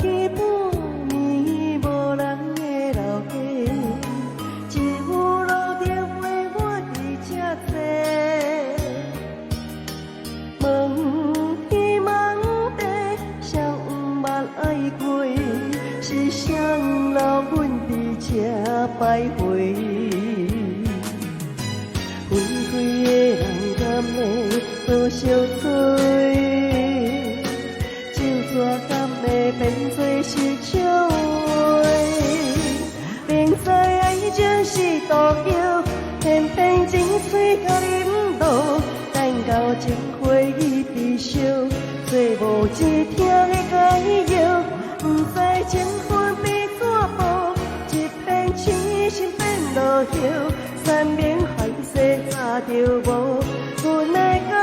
去半暝无人的老家，一副路灯花我伫这坐，问天问地，谁捌爱过？是谁留阮伫这徘徊？纷飞的人甘会多相随，酒蛇甘会变作是笑话。明知爱情是毒药，偏偏情水甲啉落，等到情花已悲伤，做无一听的解药，不知情分变怎步，一片痴心变落叶，山明海誓早就无，阮的感